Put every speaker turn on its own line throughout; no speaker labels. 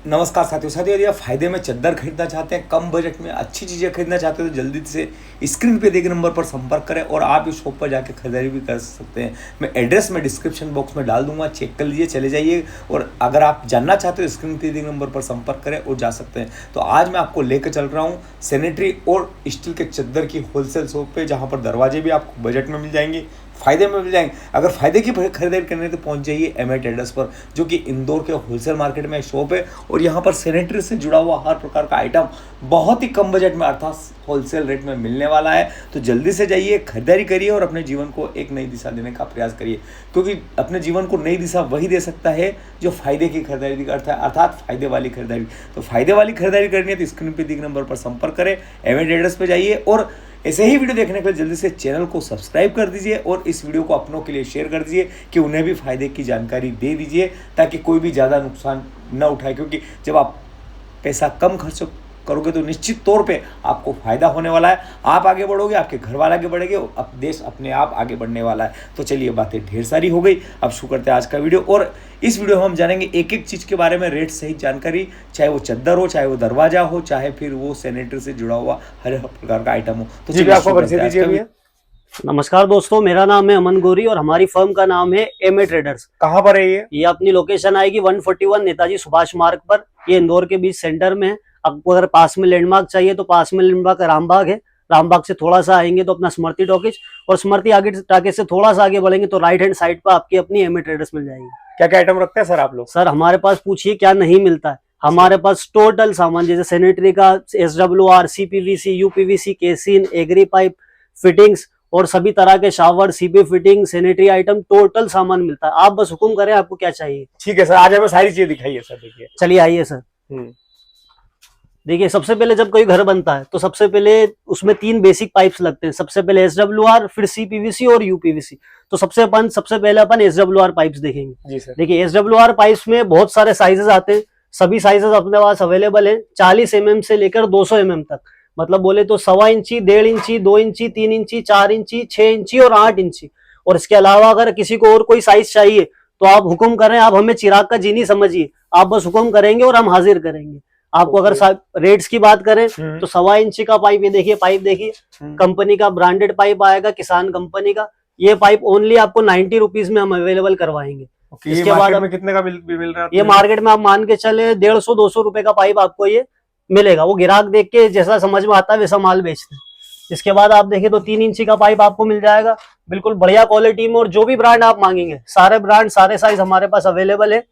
नमस्कार साथियों, यदि आप फायदे में चद्दर खरीदना चाहते हैं, कम बजट में अच्छी चीज़ें खरीदना चाहते हो तो जल्दी से स्क्रीन पे दिए गए नंबर पर संपर्क करें और आप इस शॉप पर जाकर खरीदारी भी कर सकते हैं। मैं एड्रेस में डिस्क्रिप्शन बॉक्स में डाल दूंगा, चेक कर लीजिए, चले जाइए। और अगर आप जानना चाहते हो स्क्रीन पे दिए गए नंबर पर संपर्क करें और जा सकते हैं। तो आज मैं आपको लेकर चल रहा हूँ सैनिटरी और स्टील के चद्दर की होलसेल शॉप पे, जहाँ पर दरवाजे भी आपको बजट में मिल जाएंगे, फायदे में मिल जाएंगे। अगर फायदे की खरीदारी करनी है तो पहुंच जाइए एमएट एड्रेस पर, जो कि इंदौर के होलसेल मार्केट में शॉप है। और यहाँ पर सैनिटरी से जुड़ा हुआ हर प्रकार का आइटम बहुत ही कम बजट में अर्थात होलसेल रेट में मिलने वाला है। तो जल्दी से जाइए, खरीदारी करिए और अपने जीवन को एक नई दिशा देने का प्रयास करिए, क्योंकि अपने जीवन को नई दिशा वही दे सकता है जो फायदे की खरीदारी करता है, अर्थात फायदे वाली खरीदारी। तो फायदे वाली खरीदारी करनी है तो स्क्रीन पर दिए गए नंबर पर संपर्क करें, एमएट एड्रेस पर जाइए और ऐसे ही वीडियो देखने के लिए जल्दी से चैनल को सब्सक्राइब कर दीजिए और इस वीडियो को अपनों के लिए शेयर कर दीजिए कि उन्हें भी फायदे की जानकारी दे दीजिए, ताकि कोई भी ज़्यादा नुकसान न उठाए। क्योंकि जब आप पैसा कम खर्च करोगे तो निश्चित तौर पे आपको फायदा होने वाला है। आप आगे बढ़ोगे, आपके घर वाले आगे बढ़ेंगे, अब देश अपने आप आगे बढ़ने वाला है। तो चलिए, बातें ढेर सारी हो गई, अब शुरू करते हैं आज का वीडियो। और इस वीडियो में हम जानेंगे एक एक चीज़ के बारे में, रेट सहित जानकारी, चाहे वो चद्दर हो, चाहे वो दरवाजा हो, चाहे फिर वो सैनिटरी से जुड़ा हुआ हर प्रकार का आइटम हो। तो चलिए आपको परिचय दीजिए भैया।
नमस्कार दोस्तों, मेरा नाम है अमन गोरी और हमारी फर्म का नाम है एमए ट्रेडर्स।
कहाँ पर है ये?
अपनी लोकेशन आएगी 141 नेताजी सुभाष मार्ग पर। ये इंदौर के बीच सेंटर में है। आपको अगर पास में लैंडमार्क चाहिए तो पास में लैंडमार्क रामबाग है। रामबाग से थोड़ा सा आएंगे तो अपना स्मृति टॉकीज, और स्मृति आगे टाकीज से थोड़ा सा आगे बढ़ेंगे तो राइट हैंड साइड पर आपकी अपनी एमए ट्रेडर्स मिल जाएगी।
क्या क्या आइटम रखते हैं सर आप लोग?
सर हमारे पास पूछिए क्या नहीं मिलता है। हमारे पास टोटल सामान, जैसे सैनिटरी का SWR, CPVC, UPVC, केसिन, एग्री पाइप, फिटिंग्स और सभी तरह के shower, CP fitting, sanitary item, total सामान मिलता है। आप बस हुक्म करें आपको क्या चाहिए।
ठीक है सर, आज हमें सारी चीजें दिखाइए सर। देखिए,
चलिए आइए सर। देखिए, सबसे पहले जब कोई घर बनता है तो सबसे पहले उसमें 3 बेसिक पाइप्स लगते हैं। सबसे पहले SWR, फिर CPVC और UPVC। तो सबसे पहले अपन SWR पाइप्स देखेंगे।
जी सर।
देखिए, SWR पाइप्स में बहुत सारे साइजेस आते हैं। सभी साइजेस अपने पास अवेलेबल है, 40 mm से लेकर 200 mm तक। मतलब बोले तो 1.25 इंची, 1.5 इंची, 2 इंची, 3 इंची, 4 इंची, 6 इंची और 8 इंची। और इसके अलावा अगर किसी को और कोई साइज चाहिए तो आप हुक्म करें। आप हमें चिराग का जीनी समझिए, आप बस हुक्म करेंगे और हम हाजिर करेंगे आपको। अगर रेट्स की बात करें तो 1.25 इंची का पाइप, ये देखिए पाइप देखिए, कंपनी का ब्रांडेड पाइप आएगा, किसान कंपनी का। ये पाइप ओनली आपको 90 रुपीज में हम अवेलेबल करवाएंगे।
इसके बाद में कितने का मिल रहा है?
ये मार्केट में आप मान के चले 150-200 रुपए का पाइप आपको ये मिलेगा। वो ग्राहक देख के जैसा समझ में आता है वैसा माल बेचते हैं। इसके बाद आप देखें तो 3 इंची का पाइप आपको मिल जाएगा, बिल्कुल बढ़िया क्वालिटी में। और जो भी ब्रांड आप मांगेंगे, सारे ब्रांड सारे साइज हमारे पास अवेलेबल है।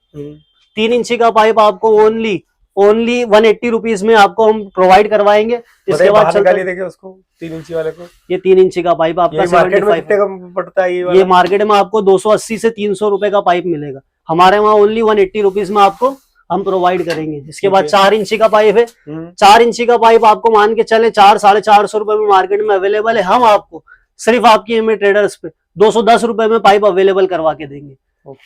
3 इंची का पाइप आपको ओनली 180 रुपीज में आपको हम प्रोवाइड करवाएंगे। इसके बाद
देखिए उसको, 3 इंची वाले को।
ये 3 इंची का पाइप आपका
मार्केट में कितने का पड़ता है?
ये मार्केट में आपको 280 से 300 रुपए का पाइप मिलेगा। हमारे वहाँ ओनली 180 रुपीज में आपको हम प्रोवाइड करेंगे। इसके बाद 4 इंची का पाइप है। 4 इंची का पाइप आपको मान के चले 400-450 रुपए में मार्केट में अवेलेबल है। हम आपको सिर्फ आपकी एमए ट्रेडर्स पे 210 रुपए में पाइप अवेलेबल करवा के देंगे।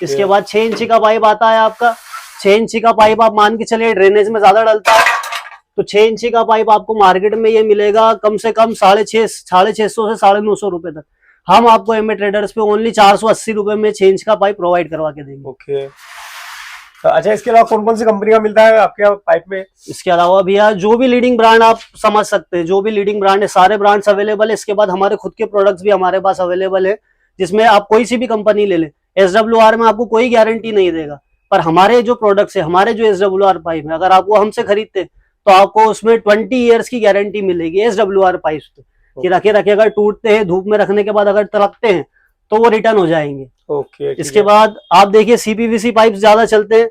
इसके बाद 6 इंची का पाइप आता है आपका। 6 इंची का पाइप आप मान के चलिए ड्रेनेज में ज्यादा डलता है, तो 6 इंची का पाइप आपको मार्केट में ये मिलेगा कम से कम 650 से 950 रुपए तक। हम आपको एमए ट्रेडर्स पे ओनली 480 रुपए में 6 इंच का पाइप प्रोवाइड करवा के देंगे।
ओके। अच्छा, इसके अलावा कौन कौन सी कंपनी का मिलता है आपके पाइप में?
इसके अलावा भैया जो भी लीडिंग ब्रांड आप समझ सकते हैं, जो भी लीडिंग ब्रांड है सारे ब्रांड्स अवेलेबल है। इसके बाद हमारे खुद के प्रोडक्ट्स भी हमारे पास अवेलेबल है, जिसमें आप कोई सी भी कंपनी ले लें। SWR में आपको कोई गारंटी नहीं देगा, पर हमारे जो प्रोडक्ट्स है, हमारे जो SWR पाइप है, अगर आप वो हमसे खरीदते तो आपको उसमें 20 ईयर्स की गारंटी मिलेगी SWR पाइप पे, कि रखे अगर टूटते हैं, धूप में रखने के बाद अगर तलकते हैं तो वो रिटर्न हो जाएंगे।
ओके।
इसके बाद आप देखिए CPVC पाइप ज्यादा चलते हैं।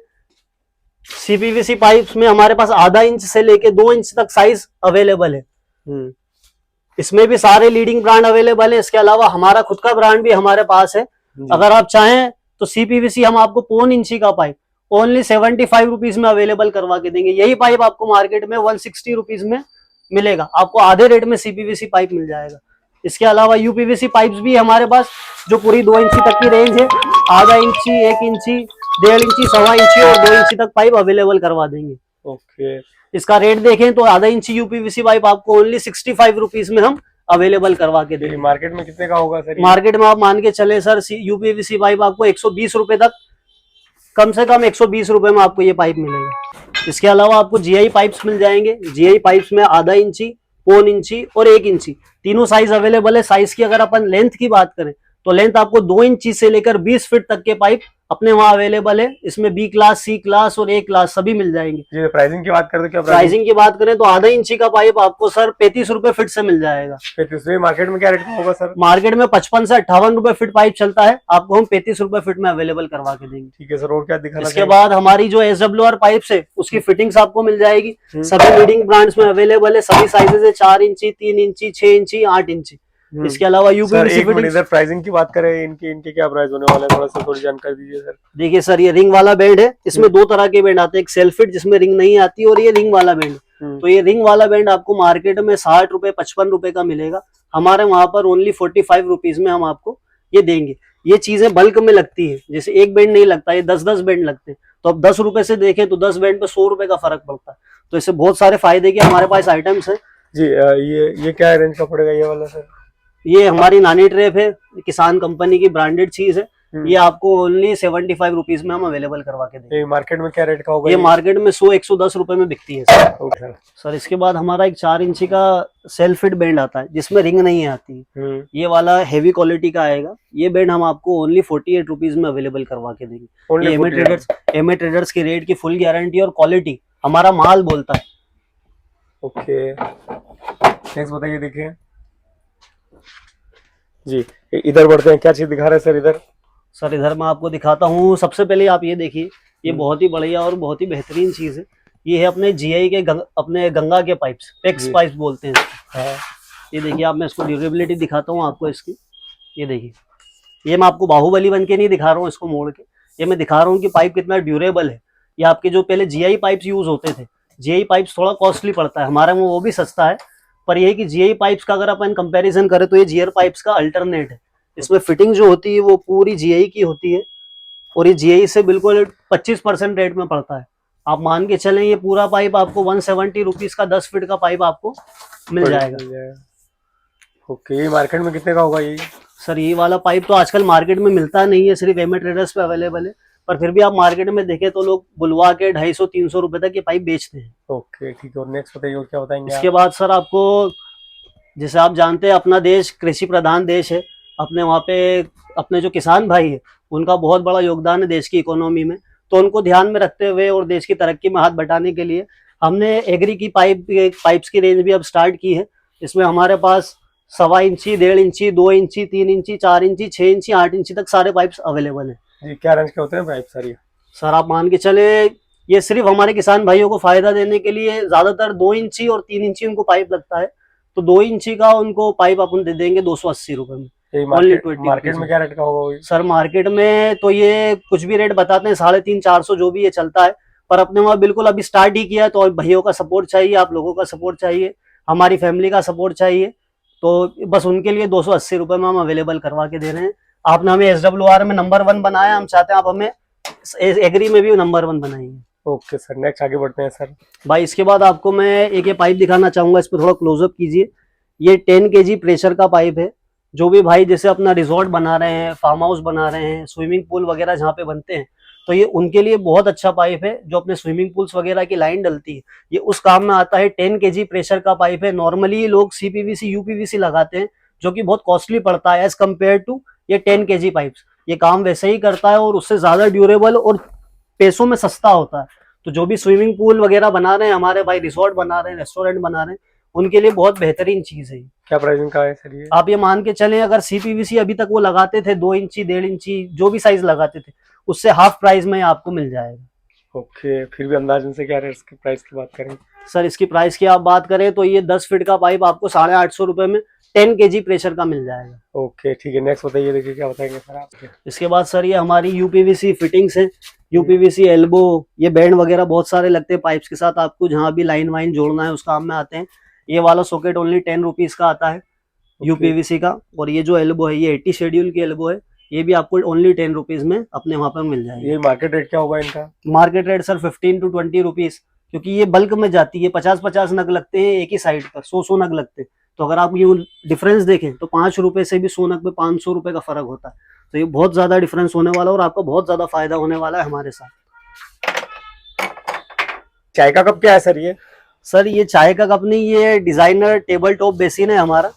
CPVC पाइप्स में हमारे पास आधा इंच से लेके 2 इंच तक साइज अवेलेबल है। इसमें भी सारे लीडिंग ब्रांड अवेलेबल है। इसके अलावा हमारा खुद का ब्रांड भी हमारे पास है। अगर आप चाहें तो CPVC हम आपको 1.25 इंची का पाइप ओनली 75 रुपीज में अवेलेबल करवा के देंगे। यही पाइप आपको मार्केट में 160 रुपीज में मिलेगा। आपको आधे रेट में CPVC पाइप मिल जाएगा। इसके अलावा UPVC पाइप्स भी हमारे पास, जो पूरी 2 इंची तक की रेंज है, आधा इंची, 1 इंची, 1.5 इंची, 1.25 इंची और 2 इंची तक पाइप अवेलेबल करवा देंगे।
ओके।
इसका रेट देखें तो आधा इंची UPVC पाइप आपको ओनली 65 रुपीज में हम अवेलेबल करवा के देंगे।
मार्केट में कितने का होगा सर?
मार्केट में आप मान के चले सर, UPVC पाइप आपको 120 रुपए तक, कम से कम 120 रुपए में आपको ये पाइप मिलेगा। इसके अलावा आपको जीआई पाइप्स मिल जाएंगे। जीआई पाइप्स में आधा इंची, पौन इंची और 1 इंची तीनों साइज अवेलेबल है। साइज की अगर अपन लेंथ की बात करें तो लेंथ आपको 2 इंची से लेकर 20 फीट तक के पाइप अपने वहां अवेलेबल है। इसमें बी क्लास, सी क्लास और ए क्लास सभी मिल जाएंगे।
जी, प्राइसिंग की बात करें तो क्या
प्राइसिंग की बात करें तो आधा इंची का पाइप आपको सर 35 रुपए फीट से मिल जाएगा।
35? मार्केट में क्या रेट होगा सर?
मार्केट में 55 से 58 रुपए फीट पाइप चलता है, आपको हम 35 रुपए फीट में अवेलेबल करवा के देंगे।
ठीक है सर, और क्या दिखाना?
इसके बाद हमारी जो SWR पाइप्स है उसकी फिटिंग्स आपको मिल जाएगी। सभी लीडिंग ब्रांड्स में अवेलेबल है। सभी साइजेस है 4 इंची, 3 इंची, 6 इंची, 8 इंची। इसके अलावा यूपीवीसी फिटिंग्स।
सर प्राइसिंग की बात करें, इनके क्या प्राइस होने वाला है, थोड़ा सा थोड़ी जानकारी दीजिए सर।
देखिए सर, ये रिंग वाला बेंड है। इसमें 2 तरह के बेंड आते हैं, एक सेल्फ फिट जिसमें रिंग नहीं आती और ये रिंग वाला बेंड। तो ये रिंग वाला बेंड आपको मार्केट में 60 रुपए, 55 रुपए का मिलेगा। हमारे वहां पर ओनली 45 रुपीज में हम आपको ये देंगे। ये चीजें बल्क में लगती है, जैसे एक बेंड नहीं लगता, ये 10-10 बेंड लगते हैं। तो अब 10 रुपए से देखें तो 10 बेंड पे 100 रुपए का फर्क पड़ता है। तो इससे बहुत सारे फायदे के हमारे पास आइटम्स है।
जी, ये क्या रेंज का पड़ेगा ये वाला सर?
ये हमारी नानी ट्रेप है, किसान कंपनी की ब्रांडेड चीज है। ये आपको ओनली 75 रुपीज में हम अवेलेबल करवा के देंगे।
मार्केट में क्या रेट का होगा?
ये मार्केट में 100-110 रुपए में बिकती है सर। सर इसके बाद हमारा एक 4 इंची का सेल्फ फिट बेंड आता है जिसमें रिंग नहीं आती। ये वाला हेवी क्वालिटी का आएगा। ये बेंड हम आपको ओनली 48 रुपीज में अवेलेबल करवा के देंगे। एमए ट्रेडर्स की रेट की फुल गारंटी और क्वालिटी हमारा माल बोलता है।
ओके, नेक्स्ट बताइए। देखिए जी, इधर बढ़ते हैं, क्या चीज दिखा रहे हैं सर इधर?
सर इधर मैं आपको दिखाता हूँ। सबसे पहले आप ये देखिए, ये बहुत ही बढ़िया और बहुत ही बेहतरीन चीज है। ये है अपने जीआई के अपने गंगा के पाइप्स, पेक्स पाइप्स बोलते हैं। हाँ। ये देखिए, आप मैं इसको ड्यूरेबिलिटी दिखाता हूँ आपको इसकी। ये देखिए, ये मैं आपको बाहुबली बन के नहीं दिखा रहा हूँ इसको मोड़ के, ये मैं दिखा रहा हूँ कि पाइप कितना ड्यूरेबल है। ये आपके जो पहले जीआई पाइप्स यूज होते थे, जीआई पाइप्स थोड़ा कॉस्टली पड़ता है, हमारे में वो भी सस्ता है। पर यही कि जीआई पाइप्स का अगर अपन कंपैरिजन करें तो ये जीआर पाइप्स का अल्टरनेट है। इसमें फिटिंग जो होती है वो पूरी जीआई की होती है और ये जीआई से बिल्कुल 25% रेट में पड़ता है। आप मान के चलें ये पूरा पाइप आपको 170 रुपीज का 10 फीट का पाइप आपको मिल जाएगा।
ओके, मार्केट में कितने का होगा ये?
सर ये वाला पाइप तो आजकल मार्केट में मिलता नहीं है, सिर्फ एमए ट्रेडर्स पे अवेलेबल है। पर फिर भी आप मार्केट में देखें तो लोग बुलवा के 250-300 रुपए तक ये पाइप बेचते हैं।
ओके ठीक है, और नेक्स्ट बताइए, और क्या बताएंगे?
इसके बाद सर आपको, जैसे आप जानते हैं अपना देश कृषि प्रधान देश है, अपने वहाँ पे अपने जो किसान भाई है उनका बहुत बड़ा योगदान है देश की इकोनॉमी में। तो उनको ध्यान में रखते हुए और देश की तरक्की में हाथ बटाने के लिए हमने एग्री की पाइप्स की रेंज भी अब स्टार्ट की है। इसमें हमारे पास 1.25 इंची, 1.5 इंची, 2 इंची, 3 इंची, 4 इंची, 6 इंची, 8 इंची तक सारे पाइप्स अवेलेबल हैं।
जी, क्या रेंज के होते हैं पाइप सारी?
सर आप मान के चले, ये सिर्फ हमारे किसान भाइयों को फायदा देने के लिए ज्यादातर 2 इंची और 3 इंची उनको पाइप लगता है। तो 2 इंची का उनको पाइप अपन दे देंगे 280 रुपए में।
मार्केट में क्या रेट का होगा?
सर मार्केट में तो ये कुछ भी रेट बताते हैं, 350-400 जो भी ये चलता है। पर अपने वहाँ बिल्कुल अभी स्टार्ट ही किया है, तो भैयों का सपोर्ट चाहिए, आप लोगों का सपोर्ट चाहिए, हमारी फैमिली का सपोर्ट चाहिए। तो बस उनके लिए 280 रुपए में हम अवेलेबल करवा के दे रहे हैं। आपने हमें SWR में नंबर 1 बनाया, हम चाहते हैं आप हमें एग्री में भी नंबर 1 बनाएंगे।
ओके सर, नेक्स्ट आगे बढ़ते हैं सर।
भाई इसके बाद आपको मैं एक ये पाइप दिखाना चाहूंगा, इस पर थोड़ा क्लोजअप कीजिए। ये 10 kg प्रेशर का पाइप है। जो भी भाई जैसे अपना रिजॉर्ट बना रहे हैं, फार्म हाउस बना रहे हैं, स्विमिंग पूल वगैरह जहाँ पे बनते हैं, तो ये उनके लिए बहुत अच्छा पाइप है। जो अपने स्विमिंग पूल्स वगैरह की लाइन डलती है, ये उस काम में आता है। 10 kg प्रेशर का पाइप है। नॉर्मली लोग CPVC UPVC लगाते हैं जो कि बहुत कॉस्टली पड़ता है एज कम्पेयर टू ये 10 kg पाइप्स। ये काम वैसे ही करता है और उससे ज्यादा ड्यूरेबल और पैसों में सस्ता होता है। तो जो भी स्विमिंग पूल वगैरह बना रहे हैं हमारे भाई, रिसोर्ट बना रहे हैं, रेस्टोरेंट बना रहे हैं, उनके लिए बहुत बेहतरीन चीज है।
क्या प्राइसिंग का है सर ये?
आप ये मान के चलें, अगर CPVC अभी तक वो लगाते थे 2 इंची, 1.5 इंची, जो भी साइज लगाते थे, उससे हाफ प्राइस में आपको मिल जाएगा।
ओके, फिर भी अंदाजन से क्या रेट की प्राइस की बात करें?
सर इसकी प्राइस की आप बात करें तो ये 10 फीट का पाइप आपको 850 रुपए में 10 kg प्रेशर का मिल जाएगा।
ओके ठीक है, नेक्स्ट बताइए। देखिए क्या बताएंगे सर आप?
इसके बाद सर ये हमारी UPVC फिटिंग्स है। UPVC एल्बो, ये बैंड वगैरह बहुत सारे लगते हैं पाइप्स के साथ। आपको जहाँ भी लाइन वाइन जोड़ना है उस काम में आते हैं। ये वाला सॉकेट ओनली 10 रुपीज का आता है UPVC का। और ये जो एल्बो है ये 80 शेड्यूल की एल्बो है, ये भी आपको ओनली 10 रुपीज में अपने वहां पर मिल जाएगी।
ये मार्केट रेट क्या होगा इनका?
Market rate sir 15 to 20 rupees, क्योंकि ये बल्क में जाती है। 50-50 नग लगते हैं एक ही साइड पर, 100 नग लगते हैं। तो अगर आप ये डिफरेंस देखें तो 5 रुपए से भी 100 नग में 500 रुपए का फर्क होता है। तो ये बहुत ज्यादा डिफरेंस होने वाला है और आपको बहुत ज्यादा फायदा होने वाला है हमारे साथ।
चाय का कप क्या है सर ये?
सर ये चाय का कप नहीं, ये डिजाइनर टेबल टॉप बेसिन है हमारा।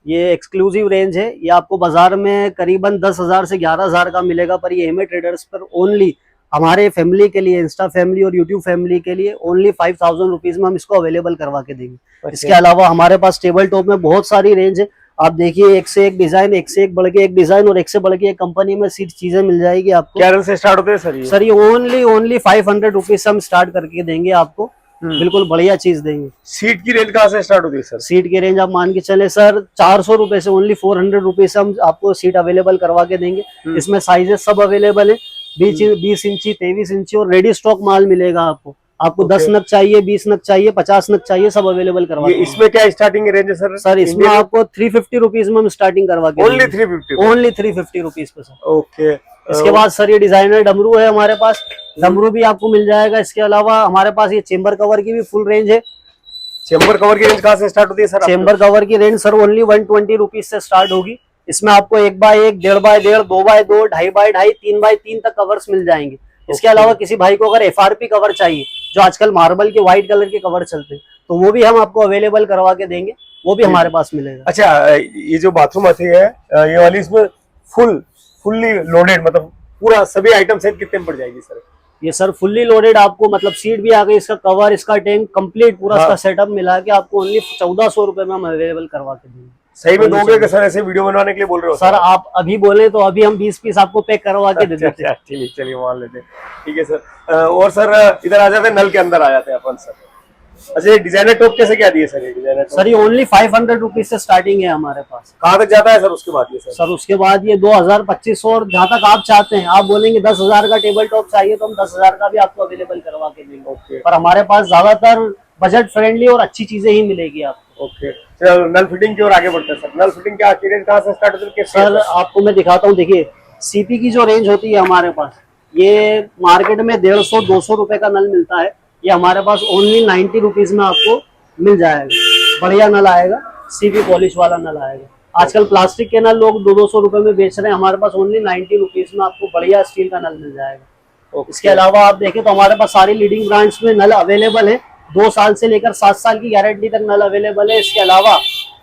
ये एक्सक्लूसिव रेंज है। ये आपको बाजार में करीबन 10,000 से 11,000 का मिलेगा, पर ये हेमे ट्रेडर्स पर ओनली हमारे फैमिली के लिए, इंस्टा फैमिली और यूट्यूब फैमिली के लिए ओनली 5,000 रुपीज में हम इसको अवेलेबल करवा के देंगे।
अच्छा।
इसके अलावा हमारे पास टेबल टॉप में बहुत सारी रेंज है। आप देखिए, एक से एक डिजाइन, एक से एक बढ़ के एक डिजाइन और एक से बढ़ के एक कंपनी में सीट चीजें मिल जाएगी आपको।
क्या रेंज से स्टार्ट होते हैं सर ये?
सर ये ओनली 500 रुपीज से हम स्टार्ट करके देंगे आपको। बिल्कुल बढ़िया चीज देंगे।
सीट की रेंज कहाँ से स्टार्ट होती है सर?
सीट की रेंज आप मान के चले सर 400 रुपए से, ओनली 400 रुपीज से हम आपको सीट अवेलेबल करवा के देंगे। इसमें साइजेस सब अवेलेबल है, 20 इंची, 23 इंची और रेडी स्टॉक माल मिलेगा आपको। आपको 10 नग चाहिए, 20 नग चाहिए, 50 नग चाहिए, सब अवेलेबल करवा के।
इसमें क्या स्टार्टिंग रेंज है सर?
सर इसमें आपको 350 रुपीज में हम स्टार्टिंग करवा के
ओनली 350?
ओनली 350 रुपीज पे सर।
ओके।
इसके बाद सर ये डिजाइनर डमरू है हमारे पास, डमरू भी आपको मिल जाएगा। इसके अलावा हमारे पास ये चेंबर कवर की भी फुल रेंज है।
चेंबर कवर की रेंज कहाँ से स्टार्ट होती है सर?
चेंबर कवर की रेंज सर ओनली 120 रुपीज से स्टार्ट होगी। इसमें आपको 1x1, 1.5x1, 2x2, 2.5x2, 3x3 तक कवर्स मिल जाएंगे। इसके अलावा किसी भाई को अगर FRP कवर चाहिए, जो आजकल मार्बल के व्हाइट कलर के कवर चलते हैं, तो वो भी हम आपको अवेलेबल करवा के देंगे, वो भी हमारे पास मिलेगा।
अच्छा, ये जो बाथरूम आती है ये वाली, इसमें फुल्ली लोडेड, मतलब पूरा सभी आइटम सेट कितने में पड़ जाएगी सर?
ये सर फुल्ली लोडेड आपको, मतलब सीट भी आ गई, इसका कवर, इसका टैंक कंप्लीट पूरा इसका सेटअप मिला के आपको ओनली 1400 रुपए में हम अवेलेबल करवा के देंगे।
सही में दोगे कि सर ऐसे वीडियो बनवाने के लिए बोल रहे हो?
सर आप अभी बोले तो अभी हम 20 पीस आपको पैक करवा के दे देते हैं।
चलिए मान लेते हैं, ठीक है सर। और सर इधर आ जाते हैं, नल के अंदर आ जाते हैं अपन सर। अच्छा, डिजाइनर टॉप कैसे क्या दिए सर? ये डिजाइनर
सर ये ओनली 500 रुपीज से स्टार्टिंग है हमारे पास।
कहाँ तक जाता है सर उसके बाद ये सर?
सर उसके बाद ये 2000, 2500 और जहाँ तक आप चाहते हैं। आप बोलेंगे 10,000 का टेबल टॉप चाहिए तो हम 10,000 का भी आपको अवेलेबल करवा के देंगे।
ओके।
पर हमारे पास ज्यादातर बजट फ्रेंडली और अच्छी चीजें ही मिलेगी आपको।
ओके। चलो नल फिटिंग की ओर आगे बढ़ते हैं सर। नल फिटिंग क्या रेंज कहाँ से स्टार्ट होती है
सर? आपको मैं दिखाता हूँ, देखिए सीपी की जो रेंज होती है हमारे पास, ये मार्केट में 150-200 रुपए का नल मिलता है। ये हमारे पास ओनली 90 रुपीज में आपको मिल जाएगा। बढ़िया नल आएगा, सीपी पॉलिश वाला नल आएगा। आजकल प्लास्टिक के नल लोग 200-200 रुपए में बेच रहे हैं, हमारे पास ओनली 90 रुपीज में आपको बढ़िया स्टील का नल मिल जाएगा। इसके अलावा आप देखें तो हमारे पास सारी लीडिंग ब्रांड्स में नल अवेलेबल है। 2 साल से लेकर 7 साल की गारंटी तक नल अवेलेबल है। इसके अलावा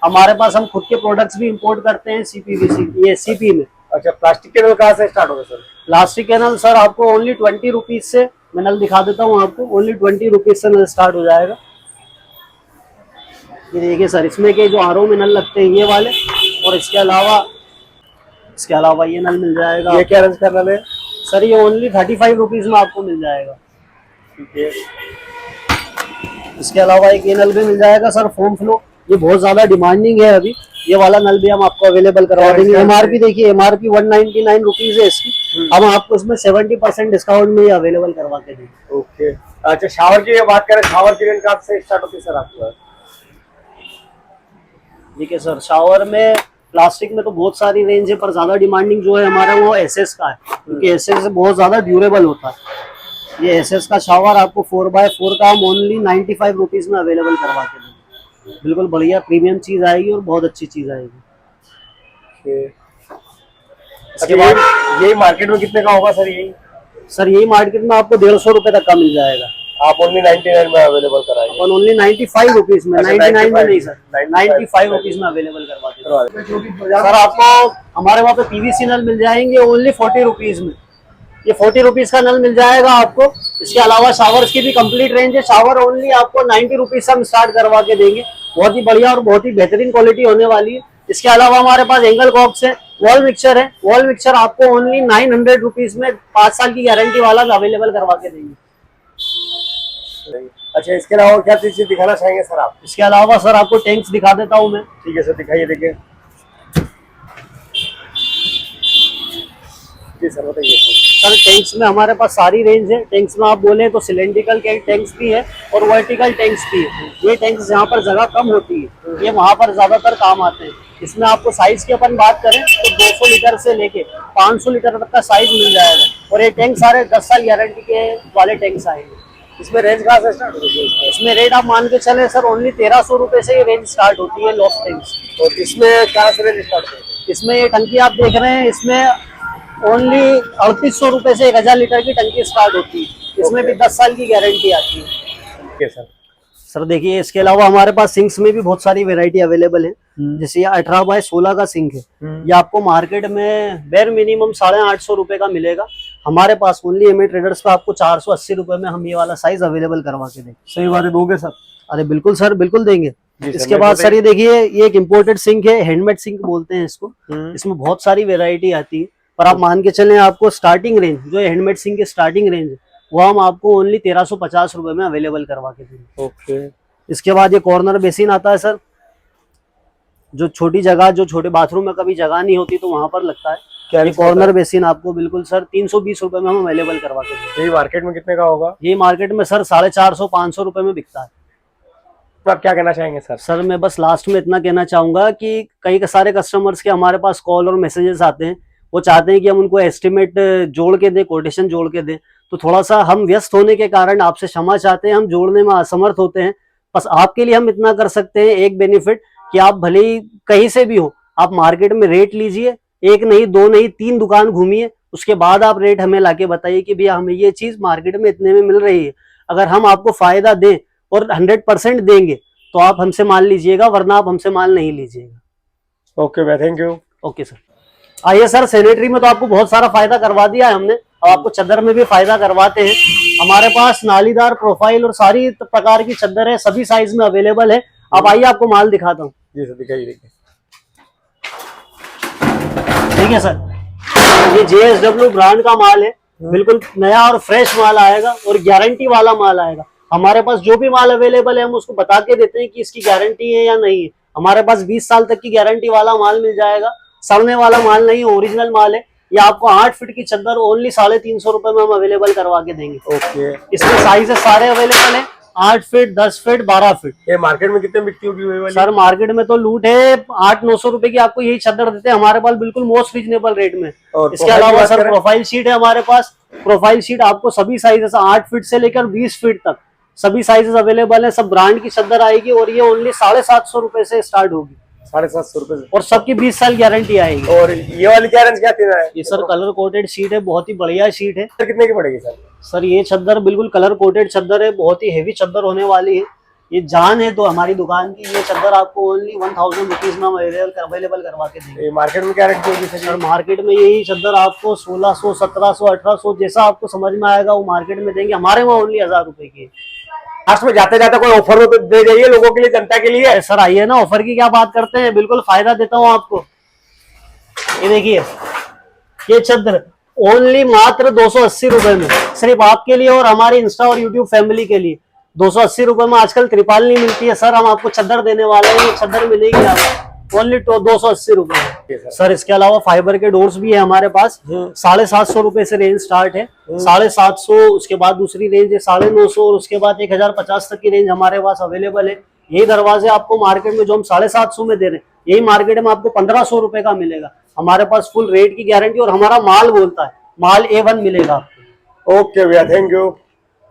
हमारे पास हम खुद के प्रोडक्ट्स भी इंपोर्ट करते हैं CPVC, ये CP में।
अच्छा, प्लास्टिक के नल कहाँ से स्टार्ट होगा सर?
प्लास्टिक के नल सर आपको ओनली 20 रुपीज से, मैं नल दिखा देता हूँ आपको, ओनली 20 रुपीज से नल स्टार्ट हो जाएगा। ये देखिए सर, इसमें के जो आरओ में नल लगते हैं ये वाले, और इसके अलावा ये नल मिल जाएगा।
ये क्या रेंज का नल है
सर? ये ओनली 35 रुपीज में आपको मिल जाएगा।
ठीक है।
इसके अलावा एक ये नल भी मिल जाएगा सर, फोम फ्लो। ये बहुत ज्यादा डिमांडिंग है अभी, ये वाला नल भी हम आपको अवेलेबल करवा देंगे। MRP देखिए, MRP 199 रुपीज है इसकी, हम आपको इसमें 70% डिस्काउंट में ये अवेलेबल करवा के देंगे।
ओके। अच्छा, शावर की बात करें, शावर की रेंज कहाँ से स्टार्ट होती है सर आपको?
ठीक है सर, शावर में प्लास्टिक में तो बहुत सारी रेंज है, पर ज्यादा डिमांडिंग जो है हमारा वो SS का है, क्योंकि SS बहुत ज्यादा ड्यूरेबल होता है। ये SS का शावर आपको 4x4 का हम ओनली 95 रुपीज में अवेलेबल करवा के देंगे। बिल्कुल बढ़िया प्रीमियम चीज आएगी और बहुत अच्छी चीज आएगी।
इसके बाद यही मार्केट में कितने का होगा सर? यही
सर यही मार्केट में आपको 150 रुपए तक का मिल जाएगा।
आप ओनली 99 में अवेलेबल कराएंगे?
और ओनली 95 रुपीज में। 99 में नहीं सर, 95
95
रुपीज में अवेलेबल करवा देंगे सर। आपको हमारे वहाँ पे PVC नल मिल जाएंगे ओनली 40 रुपीज में। ये 40 रुपीज का नल मिल जाएगा आपको। इसके अलावा शावर्स की भी कंप्लीट रेंज है। शावर ओनली आपको 90 रुपीज से हम स्टार्ट करवा के देंगे। बहुत ही बढ़िया और बहुत ही बेहतरीन क्वालिटी होने वाली है। इसके अलावा हमारे पास एंगल कॉक्स है, वॉल मिक्सचर है। वॉल मिक्सचर आपको ओनली 900 रुपीज में 5 साल की गारंटी वाला अवेलेबल करवा के देंगे।
अच्छा, इसके अलावा क्या चीज दिखाना चाहेंगे सर आप?
इसके अलावा सर आपको टैंक्स दिखा देता हूँ मैं।
ठीक है सर, दिखाइए। देखिए जी सर, बताइए
सर। टैंक्स में हमारे पास सारी रेंज है। टैंक्स में आप बोले तो सिलेंड्रिकल के टैंक्स भी है और वर्टिकल टैंक्स भी है। ये टैंक्स जहाँ पर जगह कम होती है, ये वहाँ पर ज्यादातर काम आते हैं। इसमें आपको साइज की अपन बात करें तो 200 लीटर से लेके 500 लीटर तक का साइज मिल जाएगा। और ये टैंक सारे 10 साल गारंटी के वाले टैंक्स आएंगे।
इसमें रेंज कहाँ से स्टार्ट होती है?
इसमें रेट आप मान के चले सर, ओनली 1300 रुपए से ये रेंज स्टार्ट होती है लॉफ्ट टैंक्स।
और इसमें कहाँ से रेंज स्टार्ट होती है?
इसमें ये टंकी आप देख रहे हैं, इसमें ओनली 3800 रुपए से 1000 लीटर की टंकी स्टार्ट होती है। इसमें भी 10 साल की गारंटी आती है।
Okay sir.
सर देखिए, इसके अलावा हमारे पास सिंक्स में भी बहुत सारी वैरायटी अवेलेबल है। जैसे ये 18x16 का सिंक है, ये आपको मार्केट में बेर मिनिमम 850 रुपए का मिलेगा। हमारे पास ओनली एमए ट्रेडर्स पे आपको 480 रुपए में हम ये वाला साइज अवेलेबल करवा के देंगे।
सही बात है, दोगे सर?
अरे बिल्कुल सर, बिल्कुल देंगे।
जी सर,
इसके
मेरे
बाद
को
सर ये देखिए, ये एक इम्पोर्टेड सिंक है, हैंडमेड सिंक बोलते हैं इसको। इसमें बहुत सारी वेरायटी आती है, पर आप मान के चलें आपको स्टार्टिंग रेंज जो हैंडमेड सिंक की स्टार्टिंग रेंज है वो हम आपको ओनली 1350 रुपए में अवेलेबल करवा के देंगे।
ओके।
इसके बाद ये कॉर्नर बेसिन आता है सर, जो छोटी जगह, जो छोटे बाथरूम में कभी जगह नहीं होती तो वहां पर लगता है।
क्या
ये कॉर्नर बेसिन आपको बिल्कुल सर 320 रुपए में हम अवेलेबल करवा के देंगे।
ये मार्केट में कितने का होगा?
ये मार्केट में सर 450-500 रुपए में बिकता है।
तो आप क्या कहना चाहेंगे सर?
सर मैं बस लास्ट में इतना कहना चाहूंगा कि कई सारे कस्टमर्स के हमारे पास कॉल और मैसेजेस आते हैं, वो चाहते हैं कि हम उनको एस्टिमेट जोड़ के दें, कोटेशन जोड़ के दें। तो थोड़ा सा हम व्यस्त होने के कारण आपसे क्षमा चाहते हैं, हम जोड़ने में असमर्थ होते हैं। बस आपके लिए हम इतना कर सकते हैं, एक बेनिफिट, कि आप भले ही कहीं से भी हो, आप मार्केट में रेट लीजिए, एक नहीं, दो नहीं, 3 दुकान घूमिए, उसके बाद आप रेट हमें लाके बताइए कि भैया हमें ये चीज मार्केट में इतने में मिल रही है। अगर हम आपको फायदा दें और 100% देंगे तो आप हमसे माल लीजिएगा, वरना आप हमसे माल नहीं लीजिएगा।
ओके भैया, थैंक यू।
Okay sir. आइए सर, सैनिटरी में तो आपको बहुत सारा फायदा करवा दिया है हमने, अब आपको चद्दर में भी फायदा करवाते हैं। हमारे पास नालीदार, प्रोफाइल और सारी प्रकार की चद्दर है, सभी साइज में अवेलेबल है। अब आइए आपको माल दिखाता हूँ।
जी सर, दिखाइए। देखिए
ठीक है सर, ये JSW ब्रांड का माल है, बिल्कुल नया और फ्रेश माल आएगा और गारंटी वाला माल आएगा। हमारे पास जो भी माल अवेलेबल है हम उसको बता के देते हैं कि इसकी गारंटी है या नहीं है। हमारे पास 20 साल तक की गारंटी वाला माल मिल जाएगा, सड़ने वाला माल नहीं, ओरिजिनल माल है। ये आपको 8 फीट की चद्दर ओनली 350 रुपए में हम अवेलेबल करवा के देंगे।
ओके।
इसमें साइजेस सारे अवेलेबल है, 8 फीट, 10 फीट, 12 फीट।
ये मार्केट में कितने बिकती होगी ये वाली?
सर मार्केट में तो लूट है, 800-900 रुपए की आपको यही चद्दर देते हैं, हमारे पास बिल्कुल मोस्ट रीजनेबल रेट में।
और
इसके अलावा सर प्रोफाइल शीट है हमारे पास। प्रोफाइल शीट आपको सभी साइजेस 8 फीट से लेकर 20 फीट तक सभी साइजेस अवेलेबल है। सब ब्रांड की चद्दर आएगी और ये ओनली 750 रुपए से स्टार्ट होगी।
750 रुपए
और सबकी 20 साल गारंटी आएगी।
और ये वाली क्या रेंज क्या है?
ये सर कलर कोटेड शीट है, बहुत ही बढ़िया शीट है।
सर कितने की पड़ेगी सर?
सर ये चद्दर बिल्कुल कलर कोटेड चद्दर है, बहुत ही हेवी चद्दर होने वाली है। ये जान है तो हमारी दुकान की, ये चद्दर आपको ओनली 1000 रुपीज में अवेलेबल करवा के देंगे।
मार्केट में क्या रेंज होगी
सर? मार्केट में यही चद्दर आपको 1600, 1700, 1800 जैसा आपको समझ में आएगा वो मार्केट में देंगे। हमारे वहाँ ओनली 1000 रुपए की।
लास्ट में जाते जाते कोई ऑफर हो तो दे जाइए लोगों के लिए, जनता के लिए।
सर आइए ना, ऑफर की क्या बात करते हैं, बिल्कुल फायदा देता हूँ आपको। ये देखिए, ये चद्दर ओनली मात्र 280 रुपए में, सिर्फ आपके लिए और हमारे इंस्टा और यूट्यूब फैमिली के लिए। 280 रुपए में आजकल त्रिपाल नहीं मिलती है सर, हम आपको चद्दर देने वाले हैं। ये चद्दर मिलेगी आपको ओनली 280 रुपए में। सर इसके अलावा फाइबर के डोर्स भी है हमारे पास, 750 रुपए से रेंज स्टार्ट है, 750, उसके बाद दूसरी रेंज है 950 और उसके बाद 1050 तक की रेंज हमारे पास अवेलेबल है। यही दरवाजे आपको मार्केट में जो हम 750 में दे रहे हैं, यही मार्केट में आपको 1500 रुपए का मिलेगा। हमारे पास फुल रेट की गारंटी और हमारा माल बोलता है, माल A1 मिलेगा आपको।
ओके भैया, थैंक यू।